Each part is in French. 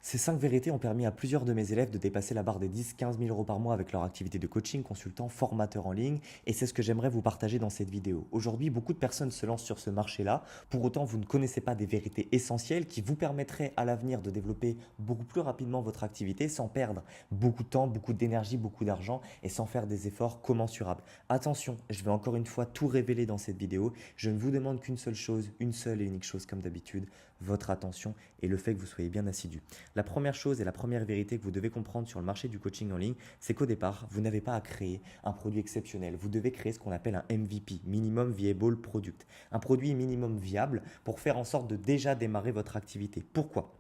Ces 5 vérités ont permis à plusieurs de mes élèves de dépasser la barre des 10-15 000 euros par mois avec leur activité de coaching, consultant, formateur en ligne, et c'est ce que j'aimerais vous partager dans cette vidéo. Aujourd'hui, beaucoup de personnes se lancent sur ce marché-là, pour autant vous ne connaissez pas des vérités essentielles qui vous permettraient à l'avenir de développer beaucoup plus rapidement votre activité sans perdre beaucoup de temps, beaucoup d'énergie, beaucoup d'argent et sans faire des efforts commensurables. Attention, je vais encore une fois tout révéler dans cette vidéo, je ne vous demande qu'une seule chose, une seule et unique chose comme d'habitude, votre attention et le fait que vous soyez bien assidu. La première chose et la première vérité que vous devez comprendre sur le marché du coaching en ligne, c'est qu'au départ, vous n'avez pas à créer un produit exceptionnel. Vous devez créer ce qu'on appelle un MVP, Minimum Viable Product, un produit minimum viable pour faire en sorte de déjà démarrer votre activité. Pourquoi?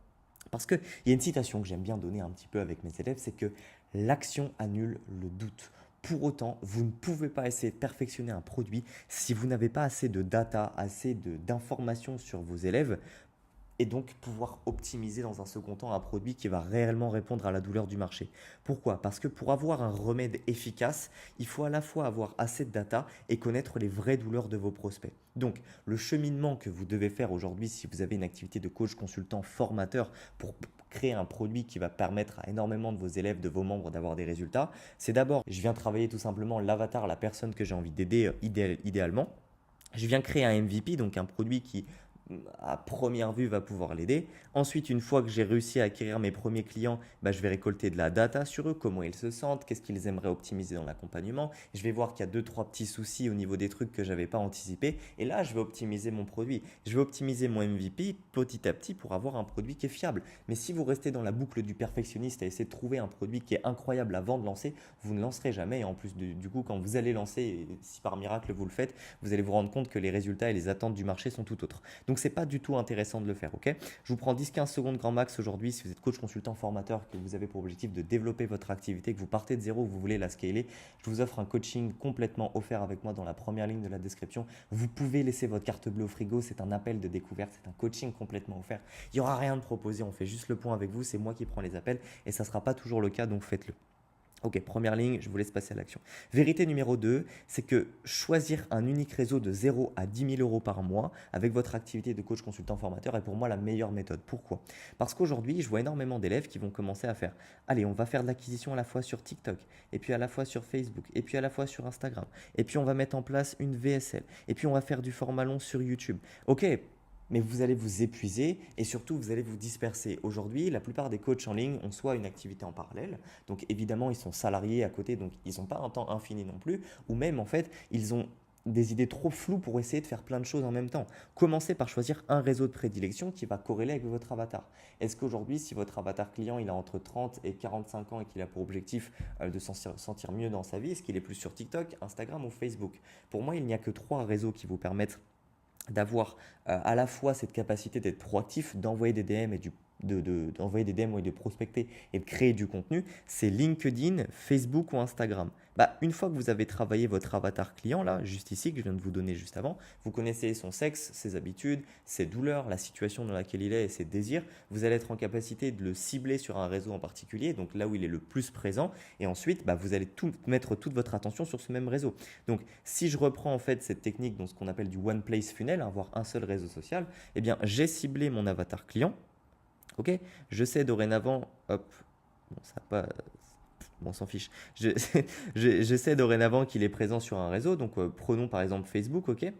Parce qu'il y a une citation que j'aime bien donner un petit peu avec mes élèves, c'est que l'action annule le doute. Pour autant, vous ne pouvez pas essayer de perfectionner un produit si vous n'avez pas assez de data, assez d'informations sur vos élèves et donc pouvoir optimiser dans un second temps un produit qui va réellement répondre à la douleur du marché. Pourquoi? Parce que pour avoir un remède efficace, il faut à la fois avoir assez de data et connaître les vraies douleurs de vos prospects. Donc, le cheminement que vous devez faire aujourd'hui si vous avez une activité de coach, consultant, formateur pour créer un produit qui va permettre à énormément de vos élèves, de vos membres d'avoir des résultats, c'est d'abord, je viens travailler tout simplement l'avatar, la personne que j'ai envie d'aider idéalement. Je viens créer un MVP, donc un produit qui à première vue va pouvoir l'aider. Ensuite, une fois que j'ai réussi à acquérir mes premiers clients, je vais récolter de la data sur eux, comment ils se sentent, qu'est-ce qu'ils aimeraient optimiser dans l'accompagnement. Je vais voir qu'il y a deux, trois petits soucis au niveau des trucs que je n'avais pas anticipés. Et là, je vais optimiser mon produit. Je vais optimiser mon MVP petit à petit pour avoir un produit qui est fiable. Mais si vous restez dans la boucle du perfectionniste à essayer de trouver un produit qui est incroyable avant de lancer, vous ne lancerez jamais. Et en plus, du coup, quand vous allez lancer, si par miracle vous le faites, vous allez vous rendre compte que les résultats et les attentes du marché sont tout autres. Donc, c'est pas du tout intéressant de le faire, ok? Je vous prends 10-15 secondes grand max aujourd'hui si vous êtes coach, consultant, formateur, que vous avez pour objectif de développer votre activité, que vous partez de zéro, que vous voulez la scaler. Je vous offre un coaching complètement offert avec moi dans la première ligne de la description. Vous pouvez laisser votre carte bleue au frigo, c'est un appel de découverte, c'est un coaching complètement offert. Il n'y aura rien de proposé, on fait juste le point avec vous, c'est moi qui prends les appels et ça ne sera pas toujours le cas, donc faites-le. Ok, première ligne, je vous laisse passer à l'action. Vérité numéro 2, c'est que choisir un unique réseau de 0 à 10 000 euros par mois avec votre activité de coach, consultant, formateur est pour moi la meilleure méthode. Pourquoi? Parce qu'aujourd'hui, je vois énormément d'élèves qui vont commencer à faire, allez, on va faire de l'acquisition à la fois sur TikTok, et puis à la fois sur Facebook, et puis à la fois sur Instagram, et puis on va mettre en place une VSL, et puis on va faire du format long sur YouTube. Ok, mais vous allez vous épuiser et surtout vous allez vous disperser. Aujourd'hui, la plupart des coachs en ligne ont soit une activité en parallèle, donc évidemment ils sont salariés à côté, donc ils n'ont pas un temps infini non plus, ou même en fait ils ont des idées trop floues pour essayer de faire plein de choses en même temps. Commencez par choisir un réseau de prédilection qui va corréler avec votre avatar. Est-ce qu'aujourd'hui, si votre avatar client il a entre 30 et 45 ans et qu'il a pour objectif de s'en sentir mieux dans sa vie, est-ce qu'il est plus sur TikTok, Instagram ou Facebook? Pour moi, il n'y a que trois réseaux qui vous permettent d'avoir à la fois cette capacité d'être proactif, d'envoyer des DM et d'envoyer des DM et de prospecter et de créer du contenu, c'est LinkedIn, Facebook ou Instagram. Une fois que vous avez travaillé votre avatar client, là, juste ici, que je viens de vous donner juste avant, vous connaissez son sexe, ses habitudes, ses douleurs, la situation dans laquelle il est et ses désirs, vous allez être en capacité de le cibler sur un réseau en particulier, donc là où il est le plus présent, et ensuite, vous allez mettre toute votre attention sur ce même réseau. Donc, si je reprends en fait cette technique, donc ce qu'on appelle du one place funnel, avoir un seul réseau social, eh bien, j'ai ciblé mon avatar client. Ok, je sais dorénavant, hop, bon, ça n'a pas, bon, on s'en fiche. Je sais dorénavant qu'il est présent sur un réseau. Donc, prenons par exemple Facebook. Ok.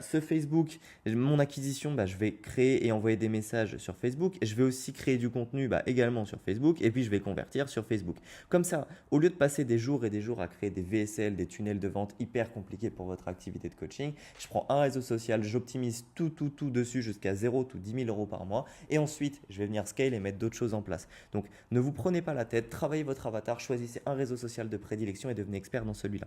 Ce Facebook, mon acquisition, je vais créer et envoyer des messages sur Facebook. Je vais aussi créer du contenu également sur Facebook. Et puis, je vais convertir sur Facebook. Comme ça, au lieu de passer des jours et des jours à créer des VSL, des tunnels de vente hyper compliqués pour votre activité de coaching, je prends un réseau social, j'optimise tout dessus jusqu'à 0 ou 10 000 euros par mois. Et ensuite, je vais venir scale et mettre d'autres choses en place. Donc, ne vous prenez pas la tête, travaillez votre avatar, choisissez un réseau social de prédilection et devenez expert dans celui-là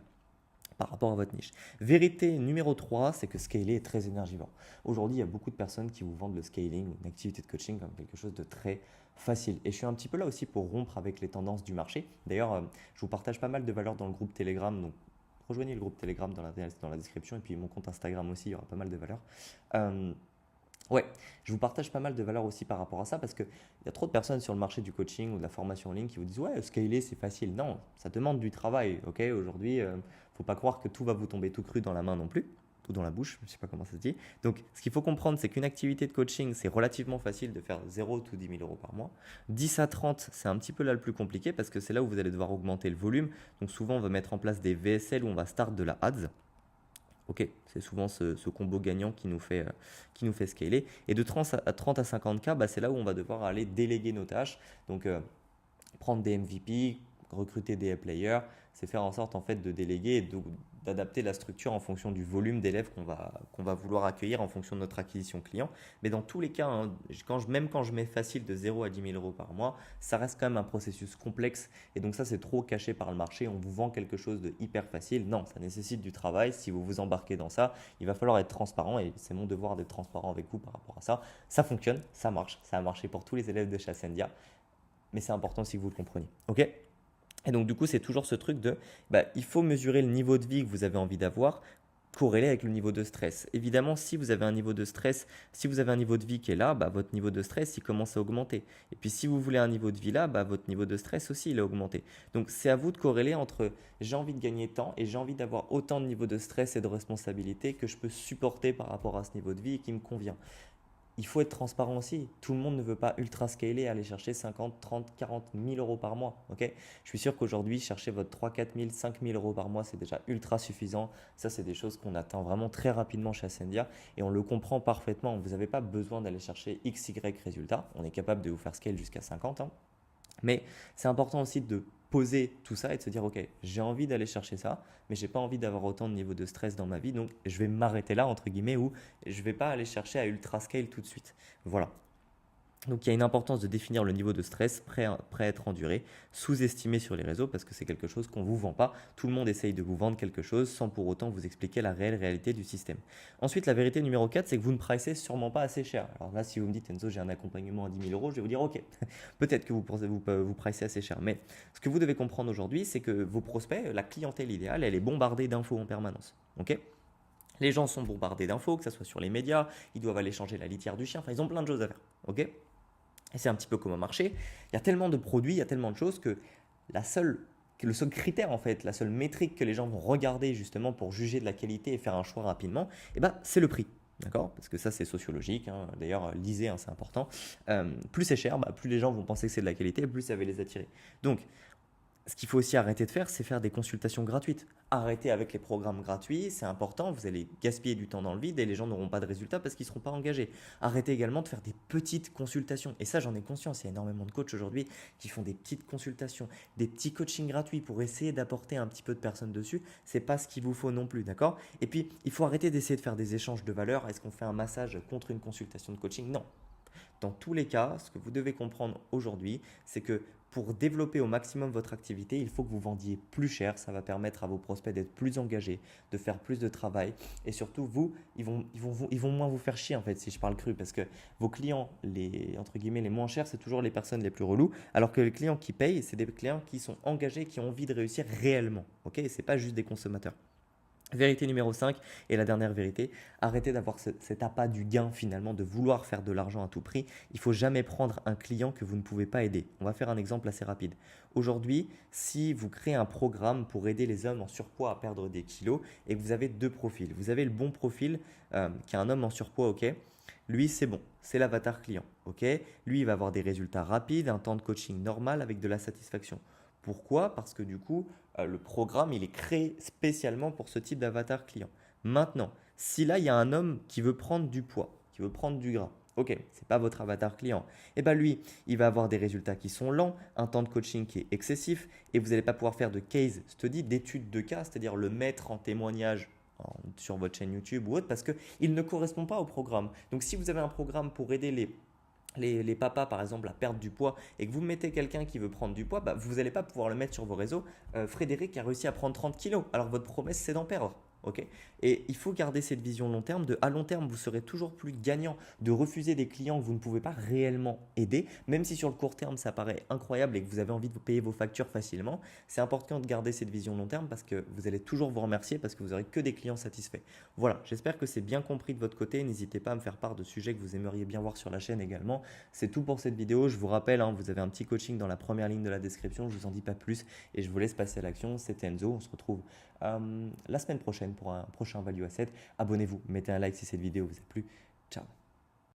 par rapport à votre niche. Vérité numéro 3, c'est que scaler est très énergivore. Aujourd'hui, il y a beaucoup de personnes qui vous vendent le scaling ou une activité de coaching comme quelque chose de très facile. Et je suis un petit peu là aussi pour rompre avec les tendances du marché. D'ailleurs, je vous partage pas mal de valeurs dans le groupe Telegram, donc rejoignez le groupe Telegram dans la description et puis mon compte Instagram aussi, il y aura pas mal de valeurs. Ouais, je vous partage pas mal de valeurs aussi par rapport à ça parce qu'il y a trop de personnes sur le marché du coaching ou de la formation en ligne qui vous disent ouais, scaler c'est facile. Non, ça demande du travail. Ok, aujourd'hui, faut pas croire que tout va vous tomber tout cru dans la main non plus. trou dans la bouche, je ne sais pas comment ça se dit. Donc, ce qu'il faut comprendre, c'est qu'une activité de coaching, c'est relativement facile de faire 0 ou 10 000 euros par mois. 10 à 30, c'est un petit peu là le plus compliqué parce que c'est là où vous allez devoir augmenter le volume. Donc, souvent, on va mettre en place des VSL où on va start de la ads. Ok, c'est souvent ce combo gagnant qui nous fait scaler. Et de 30 à 50K, bah, c'est là où on va devoir aller déléguer nos tâches. Donc, prendre des MVP, recruter des players, c'est faire en sorte en fait de déléguer et d'adapter la structure en fonction du volume d'élèves qu'on va vouloir accueillir en fonction de notre acquisition client. Mais dans tous les cas, hein, même quand je mets facile de 0 à 10 000 euros par mois, ça reste quand même un processus complexe. Et donc ça, c'est trop caché par le marché. On vous vend quelque chose de hyper facile. Non, ça nécessite du travail. Si vous vous embarquez dans ça, il va falloir être transparent et c'est mon devoir d'être transparent avec vous par rapport à ça. Ça fonctionne, ça marche. Ça a marché pour tous les élèves de chez Ascendia. Mais c'est important aussi que vous le compreniez. Ok ? Et donc, du coup, c'est toujours ce truc de il faut mesurer le niveau de vie que vous avez envie d'avoir, corrélé avec le niveau de stress. Évidemment, si vous avez un niveau de stress, si vous avez un niveau de vie qui est là, votre niveau de stress, il commence à augmenter. Et puis, si vous voulez un niveau de vie là, votre niveau de stress aussi, il a augmenté. Donc, c'est à vous de corréler entre j'ai envie de gagner tant et j'ai envie d'avoir autant de niveau de stress et de responsabilité que je peux supporter par rapport à ce niveau de vie et qui me convient. Il faut être transparent aussi. Tout le monde ne veut pas ultra scaler, aller chercher 50, 30, 40 000 euros par mois. Ok, je suis sûr qu'aujourd'hui, chercher votre 3, 4 000, 5 000 euros par mois, c'est déjà ultra suffisant. Ça, c'est des choses qu'on atteint vraiment très rapidement chez Ascendia et on le comprend parfaitement. Vous n'avez pas besoin d'aller chercher X, Y résultats. On est capable de vous faire scale jusqu'à 50. Hein. Mais c'est important aussi de poser tout ça et de se dire, ok, j'ai envie d'aller chercher ça, mais j'ai pas envie d'avoir autant de niveau de stress dans ma vie, donc je vais m'arrêter là, entre guillemets, ou je vais pas aller chercher à ultra scale tout de suite. Voilà. Donc il y a une importance de définir le niveau de stress prêt à être enduré, sous-estimé sur les réseaux parce que c'est quelque chose qu'on ne vous vend pas. Tout le monde essaye de vous vendre quelque chose sans pour autant vous expliquer la réelle réalité du système. Ensuite, la vérité numéro 4, c'est que vous ne pricez sûrement pas assez cher. Alors là, si vous me dites Enzo, j'ai un accompagnement à 10 000 euros, je vais vous dire ok, peut-être que vous pricez assez cher. Mais ce que vous devez comprendre aujourd'hui, c'est que vos prospects, la clientèle idéale, elle est bombardée d'infos en permanence. Ok ? Les gens sont bombardés d'infos, que ce soit sur les médias, ils doivent aller changer la litière du chien, enfin ils ont plein de choses à faire. Ok ? Et c'est un petit peu comme un marché. Il y a tellement de produits, il y a tellement de choses que le seul critère en fait, la seule métrique que les gens vont regarder justement pour juger de la qualité et faire un choix rapidement, c'est le prix. D'accord ? Parce que ça, c'est sociologique. Hein. D'ailleurs, lisez, hein, c'est important. Plus c'est cher, plus les gens vont penser que c'est de la qualité, plus ça va les attirer. Donc, ce qu'il faut aussi arrêter de faire, c'est faire des consultations gratuites. Arrêtez avec les programmes gratuits, c'est important, vous allez gaspiller du temps dans le vide et les gens n'auront pas de résultats parce qu'ils ne seront pas engagés. Arrêtez également de faire des petites consultations. Et ça, j'en ai conscience, il y a énormément de coachs aujourd'hui qui font des petites consultations, des petits coachings gratuits pour essayer d'apporter un petit peu de personnes dessus. Ce n'est pas ce qu'il vous faut non plus, d'accord ? Et puis, il faut arrêter d'essayer de faire des échanges de valeur. Est-ce qu'on fait un massage contre une consultation de coaching ? Non. Dans tous les cas, ce que vous devez comprendre aujourd'hui, c'est que pour développer au maximum votre activité, il faut que vous vendiez plus cher. Ça va permettre à vos prospects d'être plus engagés, de faire plus de travail. Et surtout, ils vont moins vous faire chier en fait, si je parle cru. Parce que vos clients, entre guillemets, les moins chers, c'est toujours les personnes les plus reloues. Alors que les clients qui payent, c'est des clients qui sont engagés, qui ont envie de réussir réellement. Ok ? Ce n'est pas juste des consommateurs. Vérité numéro 5 et la dernière vérité, arrêtez d'avoir cet appât du gain finalement, de vouloir faire de l'argent à tout prix. Il ne faut jamais prendre un client que vous ne pouvez pas aider. On va faire un exemple assez rapide. Aujourd'hui, si vous créez un programme pour aider les hommes en surpoids à perdre des kilos et que vous avez deux profils, vous avez le bon profil qui est un homme en surpoids, ok ? Lui, c'est bon, c'est l'avatar client, ok ? Lui, il va avoir des résultats rapides, un temps de coaching normal avec de la satisfaction. Pourquoi ? Parce que du coup, le programme, il est créé spécialement pour ce type d'avatar client. Maintenant, si là, il y a un homme qui veut prendre du poids, qui veut prendre du gras, ok, ce n'est pas votre avatar client, et bien lui, il va avoir des résultats qui sont lents, un temps de coaching qui est excessif, et vous n'allez pas pouvoir faire de case study, d'études de cas, c'est-à-dire le mettre en témoignage sur votre chaîne YouTube ou autre, parce qu'il ne correspond pas au programme. Donc si vous avez un programme pour aider les papas par exemple à perdre du poids et que vous mettez quelqu'un qui veut prendre du poids, vous n'allez pas pouvoir le mettre sur vos réseaux. Frédéric a réussi à prendre 30 kilos alors que votre promesse c'est d'en perdre. Okay, et il faut garder cette vision long terme à long terme, vous serez toujours plus gagnant de refuser des clients que vous ne pouvez pas réellement aider, même si sur le court terme ça paraît incroyable et que vous avez envie de vous payer vos factures facilement. C'est important de garder cette vision long terme parce que vous allez toujours vous remercier parce que vous n'aurez que des clients satisfaits. Voilà, j'espère que c'est bien compris de votre côté. N'hésitez pas à me faire part de sujets que vous aimeriez bien voir sur la chaîne également. C'est tout pour cette vidéo. Je vous rappelle, vous avez un petit coaching dans la première ligne de la description. Je ne vous en dis pas plus et je vous laisse passer à l'action. C'était Enzo. On se retrouve la semaine prochaine pour un prochain Value Asset. Abonnez-vous, mettez un like si cette vidéo vous a plu. Ciao.